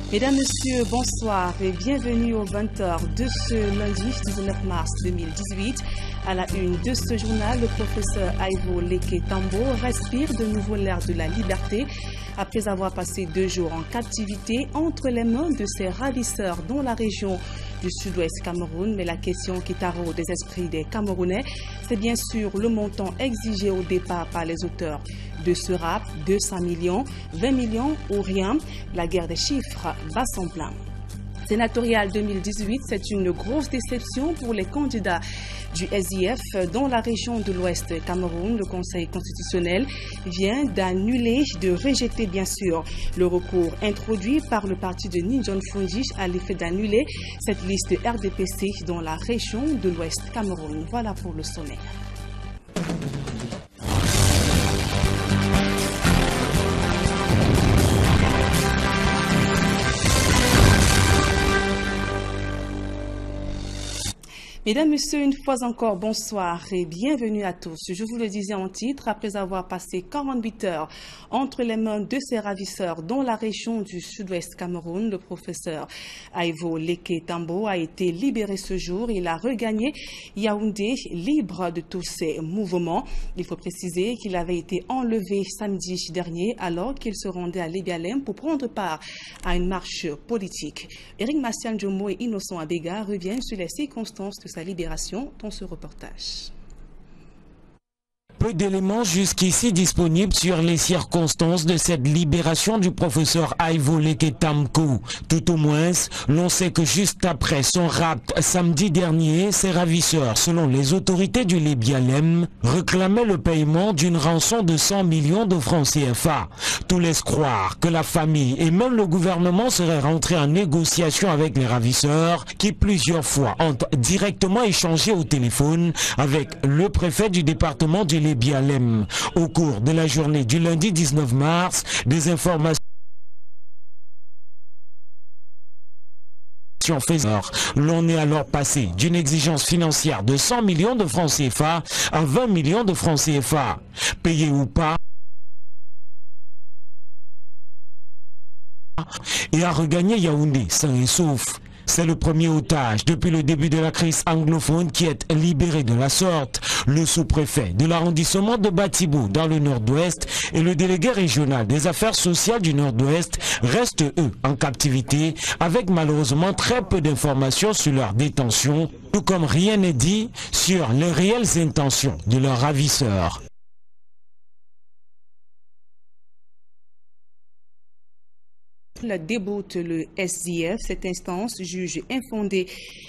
Mesdames, Messieurs, bonsoir et bienvenue aux 20h de ce lundi 19 mars 2018. À la une de ce journal, le professeur Aivo Leke Tambo respire de nouveau l'air de la liberté après avoir passé 2 jours en captivité entre les mains de ses ravisseurs dans la région du sud-ouest Cameroun. Mais la question qui taraude des esprits des Camerounais, c'est bien sûr le montant exigé au départ par les auteurs de ce rap, 200 millions, 20 millions ou rien. La guerre des chiffres bat son plein. Sénatorial 2018, c'est une grosse déception pour les candidats du SIF dans la région de l'Ouest Cameroun. Le Conseil constitutionnel vient d'annuler, de rejeter bien sûr le recours introduit par le parti de Ninjon Fungish à l'effet d'annuler cette liste RDPC dans la région de l'Ouest Cameroun. Voilà pour le sommet. Mesdames, Messieurs, une fois encore, bonsoir et bienvenue à tous. Je vous le disais en titre, après avoir passé 48 heures entre les mains de ses ravisseurs dans la région du sud-ouest Cameroun, le professeur Aivo Leke Tambo a été libéré ce jour. Il a regagné Yaoundé libre de tous ses mouvements. Il faut préciser qu'il avait été enlevé samedi dernier alors qu'il se rendait à Lébialem pour prendre part à une marche politique. Eric Massian Jomo et Innocent Abega reviennent sur les circonstances de sa libération dans ce reportage. Peu d'éléments jusqu'ici disponibles sur les circonstances de cette libération du professeur Aivo Leke Tambo. Tout au moins, l'on sait que juste après son rapt samedi dernier, ses ravisseurs, selon les autorités du Lébialem, réclamaient le paiement d'une rançon de 100 millions de francs CFA. Tout laisse croire que la famille et même le gouvernement seraient rentrés en négociation avec les ravisseurs qui plusieurs fois ont directement échangé au téléphone avec le préfet du département du Lébialem. Au cours de la journée du lundi 19 mars, des informations faisaient. L'on est alors passé d'une exigence financière de 100 millions de francs CFA à 20 millions de francs CFA. Payé ou pas, et à regagner Yaoundé sain et sauf. C'est le premier otage depuis le début de la crise anglophone qui est libéré de la sorte. Le sous-préfet de l'arrondissement de Batibou dans le nord-ouest et le délégué régional des affaires sociales du nord-ouest restent eux en captivité avec malheureusement très peu d'informations sur leur détention, tout comme rien n'est dit sur les réelles intentions de leurs ravisseurs. La déboute le SDF. Cette instance juge infondée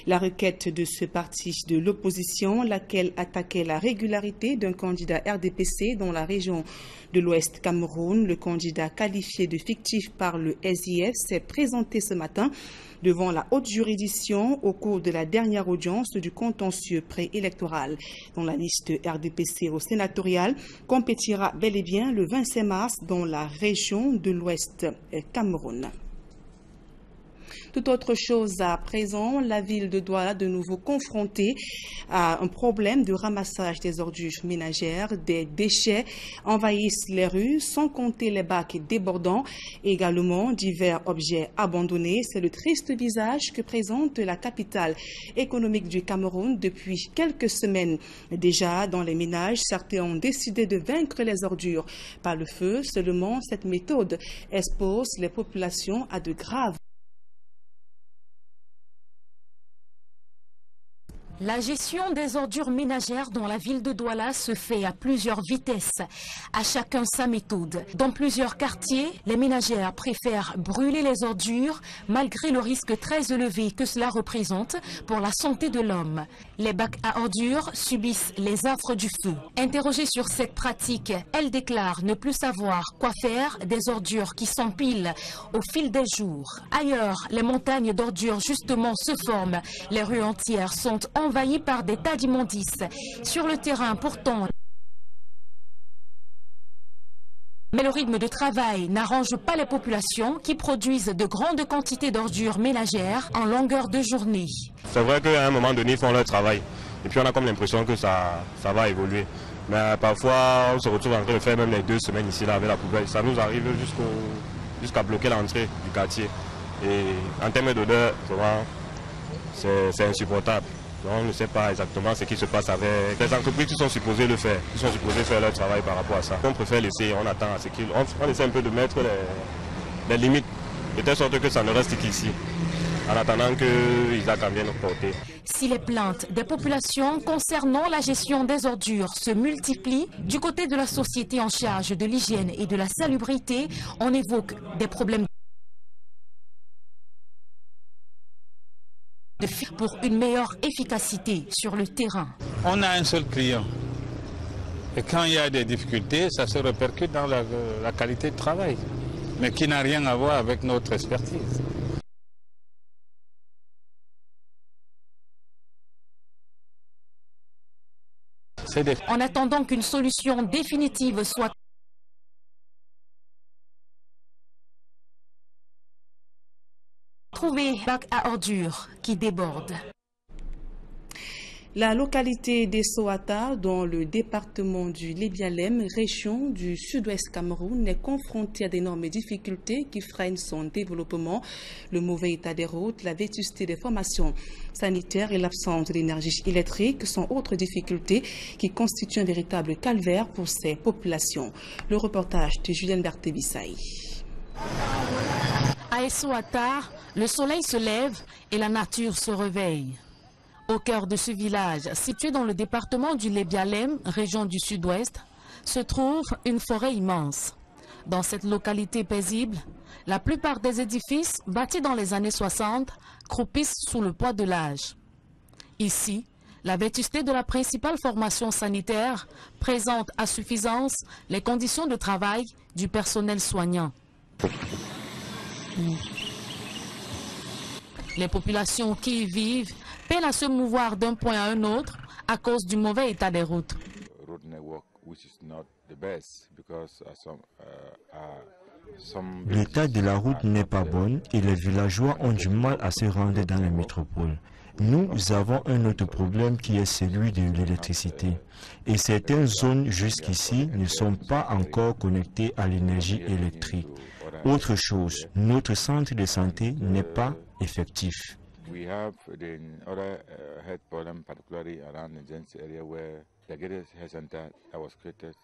la requête de ce parti de l'opposition, laquelle attaquait la régularité d'un candidat RDPC dans la région de l'Ouest Cameroun. Le candidat qualifié de fictif par le SDF s'est présenté ce matin devant la haute juridiction au cours de la dernière audience du contentieux préélectoral. Dans la liste RDPC au sénatorial compétira bel et bien le 25 mars dans la région de l'Ouest Cameroun. Tout autre chose à présent, la ville de Douala de nouveau confrontée à un problème de ramassage des ordures ménagères. Des déchets envahissent les rues, sans compter les bacs débordants. Également, divers objets abandonnés. C'est le triste visage que présente la capitale économique du Cameroun depuis quelques semaines. Déjà, dans les ménages, certains ont décidé de vaincre les ordures par le feu. Seulement, cette méthode expose les populations à de graves. La gestion des ordures ménagères dans la ville de Douala se fait à plusieurs vitesses, à chacun sa méthode. Dans plusieurs quartiers, les ménagères préfèrent brûler les ordures malgré le risque très élevé que cela représente pour la santé de l'homme. Les bacs à ordures subissent les affres du feu. Interrogée sur cette pratique, elle déclare ne plus savoir quoi faire des ordures qui s'empilent au fil des jours. Ailleurs, les montagnes d'ordures justement se forment. Les rues entières sont envahies par des tas d'immondices. Sur le terrain, pourtant, mais le rythme de travail n'arrange pas les populations qui produisent de grandes quantités d'ordures ménagères en longueur de journée. C'est vrai qu'à un moment donné, ils font leur travail. Et puis on a comme l'impression que ça va évoluer. Mais parfois, on se retrouve en train de faire même les 2 semaines ici là avec la poubelle. Ça nous arrive jusqu'à bloquer l'entrée du quartier. Et en termes d'odeur, souvent, c'est insupportable. Donc, on ne sait pas exactement ce qui se passe avec les entreprises qui sont supposées le faire, qui sont supposées faire leur travail par rapport à ça. On préfère laisser, on attend à ce qu'ils... On essaie un peu de mettre les limites, de telle sorte que ça ne reste qu'ici, en attendant qu'ils viennent porter. Si les plaintes des populations concernant la gestion des ordures se multiplient, du côté de la société en charge de l'hygiène et de la salubrité, on évoque des problèmes pour une meilleure efficacité sur le terrain. On a un seul client. Et quand il y a des difficultés, ça se répercute dans la qualité de travail, mais qui n'a rien à voir avec notre expertise. En attendant qu'une solution définitive soit trouvée, bac à ordures qui déborde. La localité d'Essoata, dans le département du Lébialem, région du sud-ouest Cameroun, est confrontée à d'énormes difficultés qui freinent son développement. Le mauvais état des routes, la vétusté des formations sanitaires et l'absence d'énergie électrique sont autres difficultés qui constituent un véritable calvaire pour ces populations. Le reportage de Julien Berthé-Bissaï. À Essoata, le soleil se lève et la nature se réveille. Au cœur de ce village, situé dans le département du Lébialem, région du sud-ouest, se trouve une forêt immense. Dans cette localité paisible, la plupart des édifices bâtis dans les années 60 croupissent sous le poids de l'âge. Ici, la vétusté de la principale formation sanitaire présente à suffisance les conditions de travail du personnel soignant. Les populations qui y vivent peinent à se mouvoir d'un point à un autre à cause du mauvais état des routes. L'état de la route n'est pas bon et les villageois ont du mal à se rendre dans la métropole. Nous avons un autre problème qui est celui de l'électricité. Et certaines zones jusqu'ici ne sont pas encore connectées à l'énergie électrique. Autre chose, notre centre de santé n'est pas effectif. We have the other health problem, particularly around the Jensi area where the greatest health center that was created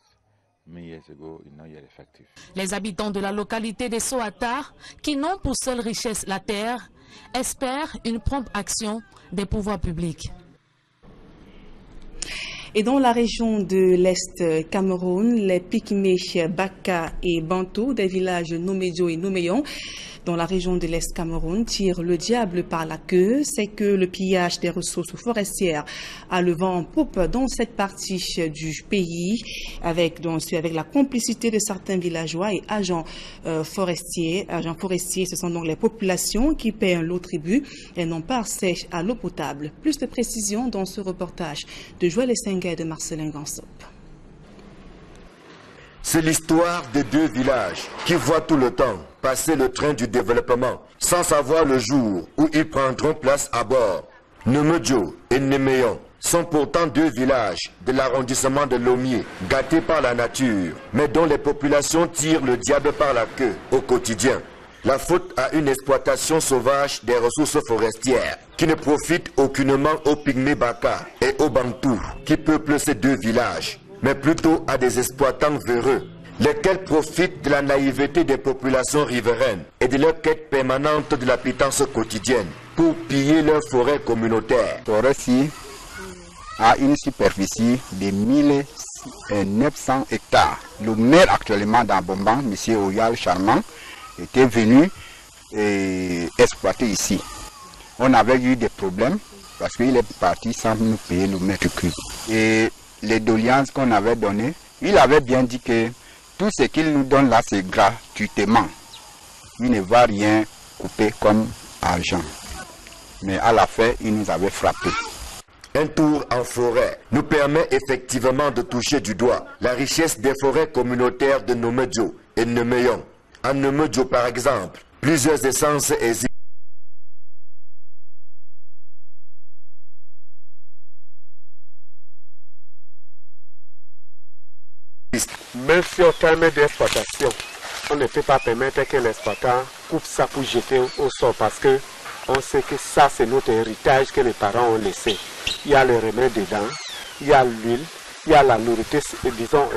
many years ago is not yet effective. Les habitants de la localité de Soata, qui n'ont pour seule richesse la terre, espèrent une prompte action des pouvoirs publics. Et dans la région de l'Est Cameroun, les Pygmées, Baka et Bantou, des villages Nomédio et Noméon, dans la région de l'Est Cameroun, tirent le diable par la queue. C'est que le pillage des ressources forestières a le vent en poupe dans cette partie du pays, avec la complicité de certains villageois et agents forestiers. Agents forestiers, ce sont donc les populations qui paient un lot tribut et n'ont pas accès à l'eau potable. Plus de précisions dans ce reportage de Joël Essenga et de Marcelin Gansop. C'est l'histoire de deux villages qui voient tout le temps passer le train du développement sans savoir le jour où ils prendront place à bord. Nomédio et Noméon sont pourtant deux villages de l'arrondissement de Lomé, gâtés par la nature, mais dont les populations tirent le diable par la queue au quotidien. La faute à une exploitation sauvage des ressources forestières qui ne profite aucunement aux Pygmées Baka et aux Bantou qui peuplent ces deux villages, mais plutôt à des exploitants véreux, lesquels profitent de la naïveté des populations riveraines et de leur quête permanente de la pitance quotidienne pour piller leurs forêts communautaires. La forêt a une superficie de 1900 hectares. Le maire actuellement dans Bomban, M. Oyal Charmant, était venu exploiter ici. On avait eu des problèmes parce qu'il est parti sans nous payer le mètre cube. Et les doléances qu'on avait données, il avait bien dit que tout ce qu'il nous donne là, c'est gratuitement. Il ne va rien couper comme argent. Mais à la fin, il nous avait frappé. Un tour en forêt nous permet effectivement de toucher du doigt la richesse des forêts communautaires de Nomédio et Noméon. En Nomédio, par exemple, plusieurs essences existent. Même si on permet d'exploitation, on ne peut pas permettre que l'exploitant coupe ça pour jeter au sol parce que on sait que ça c'est notre héritage que les parents ont laissé. Il y a le remède dedans, il y a l'huile, il y a la nourriture, disons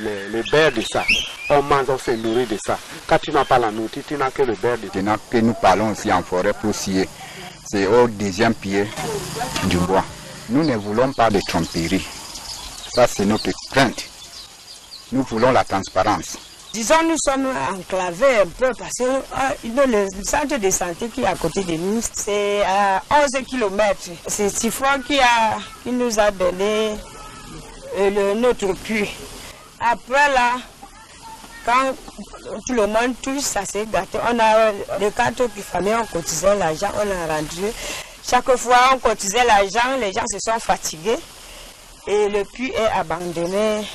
les beurres de ça. On mange, on se nourrit de ça. Quand tu n'as pas la nourriture, tu n'as que le beurre de ça. Maintenant que nous parlons aussi en forêt pour scier, c'est au deuxième pied du bois. Nous ne voulons pas de tromperie. Ça c'est notre crainte. Nous voulons la transparence. Disons, nous sommes enclavés un peu parce que le centre de santé qui est à côté de nous, c'est à 11 km. C'est Siphon qui nous a donné notre puits. Après là, quand tout le monde touche, ça s'est gâté. On a les 4 familles, on cotisait l'argent, on a rendu. Chaque fois, on cotisait l'argent, les gens se sont fatigués et le puits est abandonné.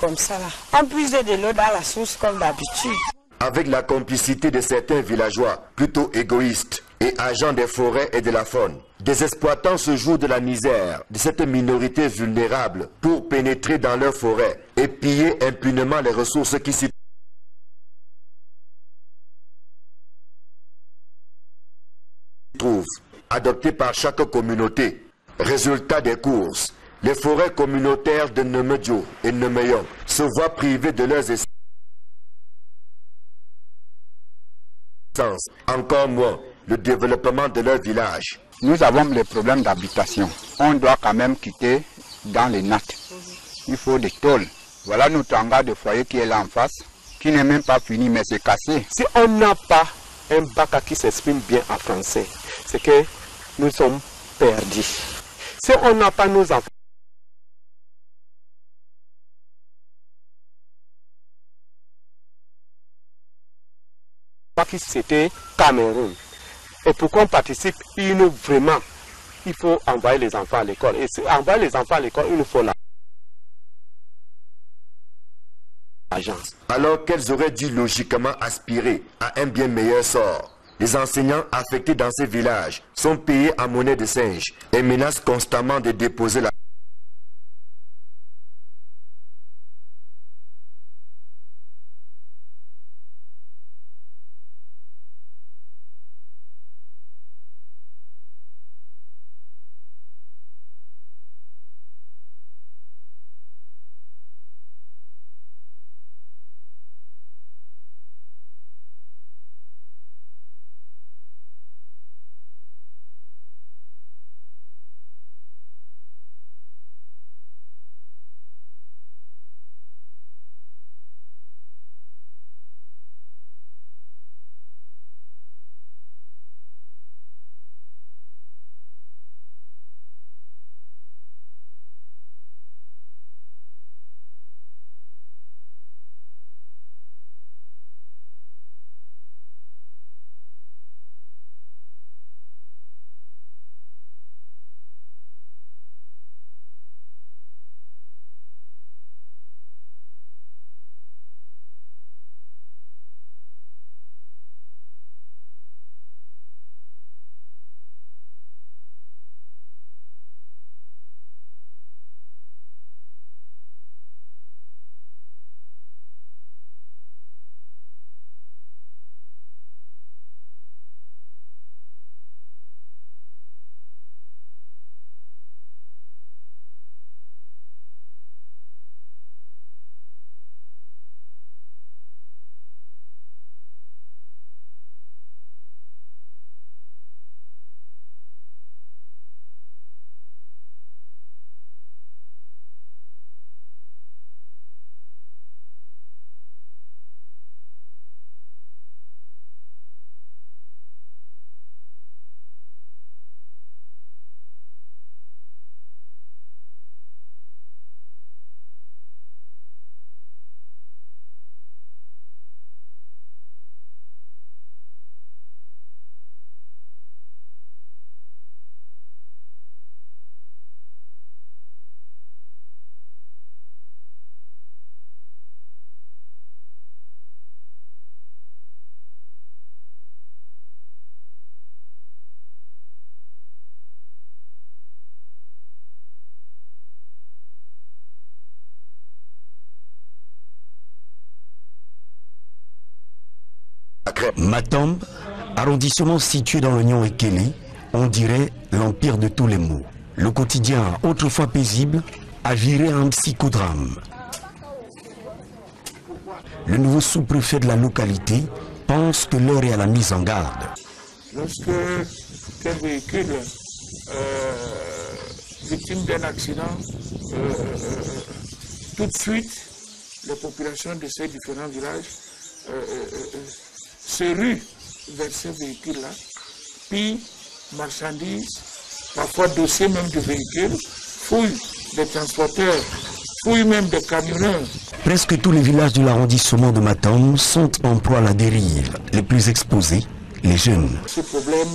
Comme ça, on puise de l'eau dans la source comme d'habitude. Avec la complicité de certains villageois, plutôt égoïstes et agents des forêts et de la faune, des exploitants se jouent de la misère de cette minorité vulnérable pour pénétrer dans leurs forêts et piller impunément les ressources qui s'y trouvent, adoptées par chaque communauté. Résultat des courses. Les forêts communautaires de Nemedjo et Nemeyon se voient privées de leurs essences. Encore moins le développement de leur village. Nous avons les problèmes d'habitation. On doit quand même quitter dans les nattes. Il faut des tôles. Voilà notre hangar de foyer qui est là en face, qui n'est même pas fini, mais c'est cassé. Si on n'a pas un Baka qui s'exprime bien en français, c'est que nous sommes perdus. Si on n'a pas nos enfants, qui c'était Cameroun. Et pour qu'on participe, il faut envoyer les enfants à l'école. Et envoyer les enfants à l'école, il nous faut l'agence. Alors qu'elles auraient dû logiquement aspirer à un bien meilleur sort. Les enseignants affectés dans ces villages sont payés en monnaie de singe et menacent constamment de déposer la Matambe, arrondissement situé dans l'Union Ekele, on dirait l'empire de tous les maux. Le quotidien, autrefois paisible, a viré un psychodrame. Le nouveau sous-préfet de la localité pense que l'heure est à la mise en garde. Lorsque quel véhicule victime d'un accident, tout de suite, les populations de ces différents villages se ruent vers ces véhicules-là, puis marchandises, parfois dossiers même de véhicules, fouillent des transporteurs, fouillent même des camionneurs. Presque tous les villages de l'arrondissement de Matambe sont en proie à la dérive. Les plus exposés, les jeunes. Ce problème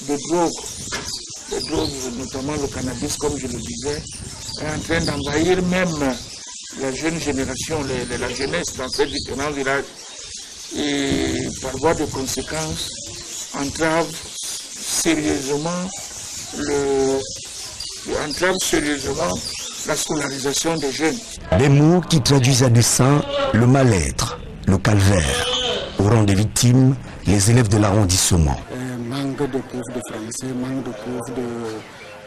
de drogue, notamment le cannabis, comme je le disais, est en train d'envahir même la jeune génération, la jeunesse dans ces différents villages. Et par voie de conséquence, entrave sérieusement la scolarisation des jeunes. Des mots qui traduisent à dessein le mal-être, le calvaire. Au rang des victimes, les élèves de l'arrondissement. Manque de profs de français, manque de profs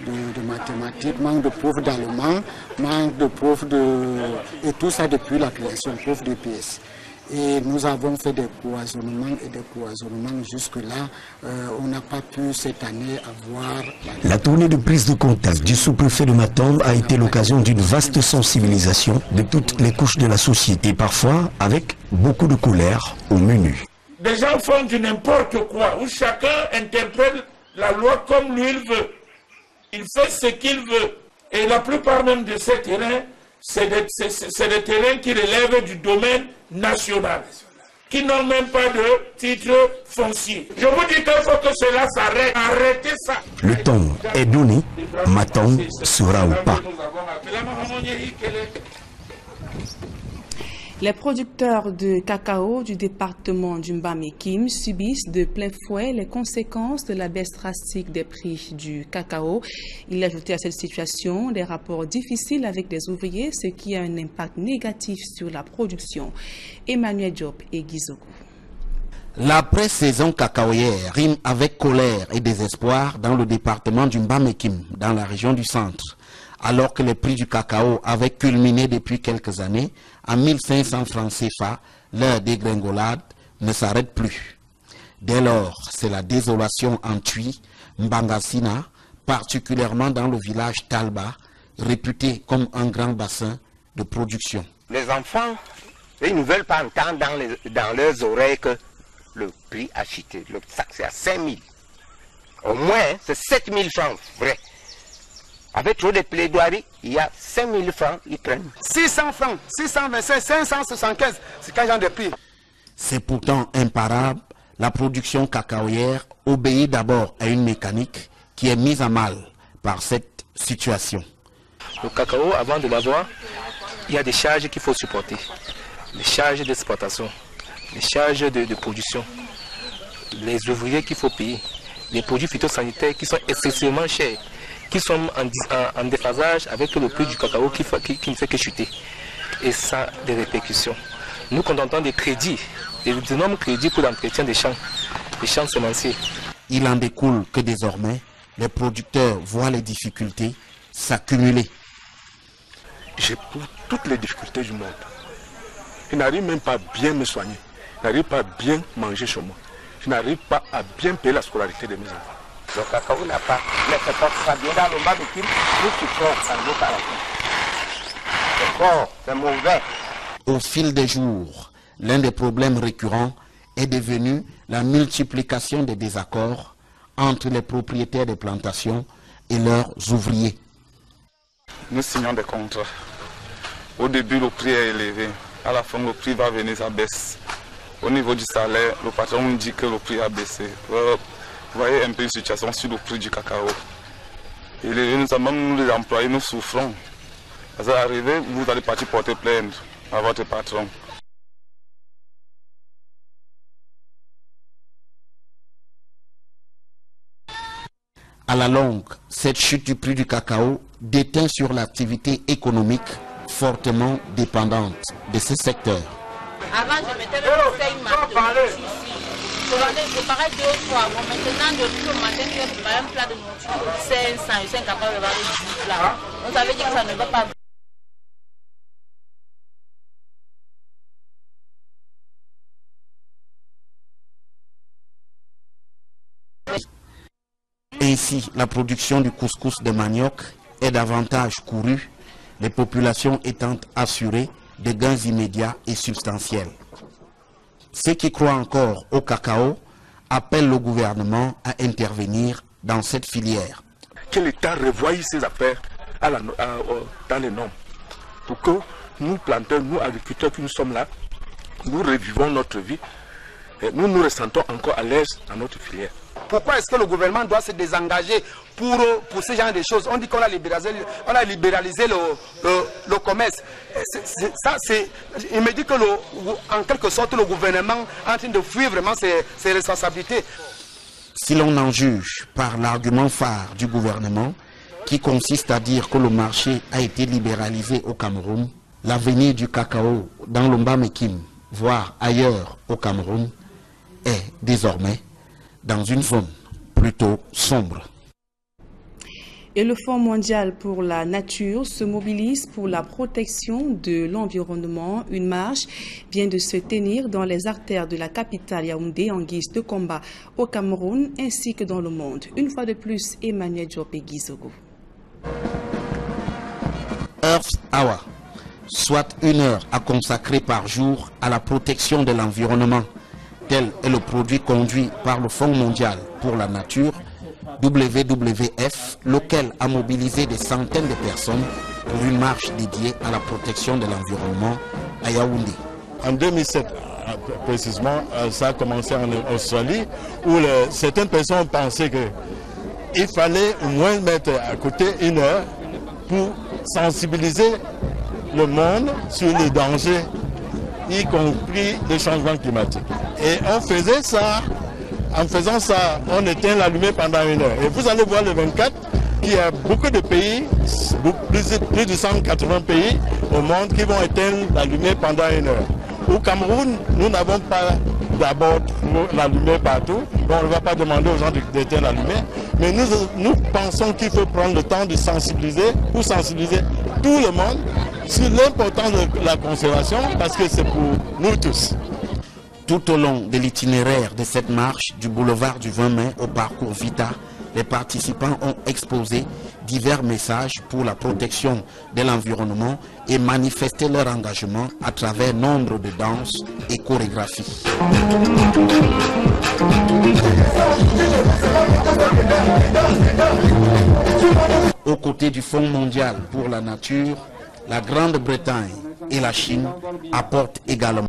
de mathématiques, manque de profs d'allemand, manque de profs de... Et tout ça depuis la création, profs de PS. Et nous avons fait des cloisonnements et des cloisonnements. Jusque-là, on n'a pas pu cette année avoir... La tournée de prise de contact du sous-préfet de Matambe a été l'occasion d'une vaste sensibilisation de toutes les couches de la société, parfois avec beaucoup de colère au menu. Des gens font du n'importe quoi, où chacun interprète la loi comme lui il veut. Il fait ce qu'il veut. Et la plupart même de ces terrains, c'est des terrains qui relèvent du domaine national, qui n'ont même pas de titre foncier. Je vous dis qu'il faut que cela s'arrête. Arrêtez ça. Le temps est donné, Matambe sera ou pas. Les producteurs de cacao du département du Mbam-Ekim subissent de plein fouet les conséquences de la baisse drastique des prix du cacao. Il a ajouté à cette situation des rapports difficiles avec des ouvriers, ce qui a un impact négatif sur la production. Emmanuel Diop et Guizogou. La pré-saison cacaoyère rime avec colère et désespoir dans le département du Mbam-Ekim, dans la région du centre. Alors que les prix du cacao avaient culminé depuis quelques années, à 1500 francs CFA, leur dégringolade ne s'arrête plus. Dès lors, c'est la désolation en Tui, Mbangasina, particulièrement dans le village Talba, réputé comme un grand bassin de production. Les enfants, ils ne veulent pas entendre dans leurs oreilles que le prix a chuté. Le sac, c'est à 5 000. Au moins, c'est 7 000 francs, vrai. Avec trop de plaidoiries, il y a 5 000 francs, ils prennent. 600 francs, 625, 575, c'est quel genre de prix? C'est pourtant imparable. La production cacaoyère obéit d'abord à une mécanique qui est mise à mal par cette situation. Le cacao, avant de l'avoir, il y a des charges qu'il faut supporter. Les charges d'exportation, les charges de production, les ouvriers qu'il faut payer, les produits phytosanitaires qui sont excessivement chers, qui sont en déphasage avec le prix du cacao qui ne fait que chuter. Et ça a des répercussions. Nous contentons des crédits, des énormes crédits pour l'entretien des champs semenciers. Il en découle que désormais, les producteurs voient les difficultés s'accumuler. J'éprouve toutes les difficultés du monde. Je n'arrive même pas à bien me soigner. Je n'arrive pas à bien manger chez moi. Je n'arrive pas à bien payer la scolarité de mes enfants. Le cacao n'a pas, mais c'est pas ça bien dans le Mbam-Ekim, nous souffrons en localité. C'est fort, c'est mauvais. Au fil des jours, l'un des problèmes récurrents est devenu la multiplication des désaccords entre les propriétaires des plantations et leurs ouvriers. Nous signons des contrats. Au début, le prix est élevé. À la fin, le prix va venir à baisse. Au niveau du salaire, le patron nous dit que le prix a baissé. Vous voyez un peu une situation sur le prix du cacao. Et nous, les employés, nous souffrons. Parce qu'à l'arrivée, vous allez partir porter plainte à votre patron. À la longue, cette chute du prix du cacao déteint sur l'activité économique fortement dépendante de ce secteur. Avant, je mettais le conseil ici. pareil 2 ou 3. Bon, maintenant, depuis le matin, tu as préparé un plat de nourriture. 500, je suis incapable de voir 10 plats. Donc ça veut dire que ça ne va pas. Ainsi, la production du couscous de manioc est davantage courue, les populations étant assurées de gains immédiats et substantiels. Ceux qui croient encore au cacao appellent le gouvernement à intervenir dans cette filière. Que l'État revoie ses affaires dans les normes, pour que nous, planteurs, nous, agriculteurs qui nous sommes là, nous revivons notre vie et nous nous ressentons encore à l'aise dans notre filière. Pourquoi est-ce que le gouvernement doit se désengager pour ce genre de choses? On dit qu'on a libéralisé le commerce. Il me dit que en quelque sorte le gouvernement est en train de fuir vraiment ses responsabilités. Si l'on en juge par l'argument phare du gouvernement, qui consiste à dire que le marché a été libéralisé au Cameroun, l'avenir du cacao dans le Mbamekime, voire ailleurs au Cameroun, est désormais dans une zone plutôt sombre. Et le Fonds mondial pour la nature se mobilise pour la protection de l'environnement. Une marche vient de se tenir dans les artères de la capitale Yaoundé en guise de combat au Cameroun ainsi que dans le monde. Une fois de plus, Emmanuel Diop et Guizogo. Earth Hour, soit 1 heure à consacrer par jour à la protection de l'environnement. Tel est le produit conduit par le Fonds mondial pour la nature, WWF, lequel a mobilisé des centaines de personnes pour une marche dédiée à la protection de l'environnement à Yaoundé. En 2007, précisément, ça a commencé en Australie, où certaines personnes pensaient qu'il fallait au moins mettre à côté 1 heure pour sensibiliser le monde sur les dangers, y compris les changements climatiques. Et on faisait ça, en faisant ça, on éteint l'allumé pendant 1 heure. Et vous allez voir le 24, qu'il y a beaucoup de pays, plus de 180 pays au monde qui vont éteindre l'allumé pendant 1 heure. Au Cameroun, nous n'avons pas d'abord l'allumé partout. Bon, on ne va pas demander aux gens d'éteindre l'allumé, mais nous pensons qu'il faut prendre le temps de sensibiliser, pour sensibiliser tout le monde sur l'importance de la conservation, parce que c'est pour nous tous. Tout au long de l'itinéraire de cette marche du boulevard du 20 mai au parcours Vita, les participants ont exposé divers messages pour la protection de l'environnement et manifesté leur engagement à travers nombre de danses et chorégraphies. Aux côtés du Fonds mondial pour la nature, la Grande-Bretagne et la Chine apportent également.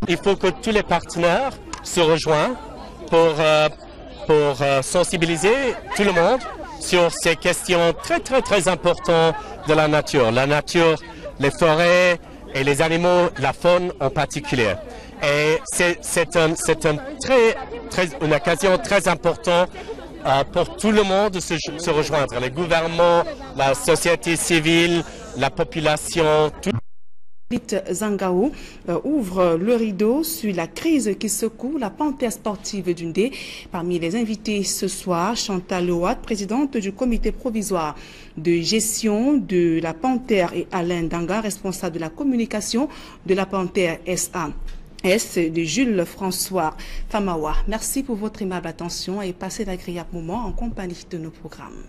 Il faut que tous les partenaires se rejoignent pour sensibiliser tout le monde sur ces questions très importantes de la nature. La nature, les forêts et les animaux, la faune en particulier. Et c'est une occasion très importante pour tout le monde de se rejoindre. Les gouvernements, la société civile, la population, tout. Zangao ouvre le rideau sur la crise qui secoue la panthère sportive d'Undé. Parmi les invités ce soir, Chantal Loat, présidente du comité provisoire de gestion de la panthère, et Alain Danga, responsable de la communication de la panthère SAS de Jules François Famawa. Merci pour votre aimable attention et passez d'agréables moments en compagnie de nos programmes.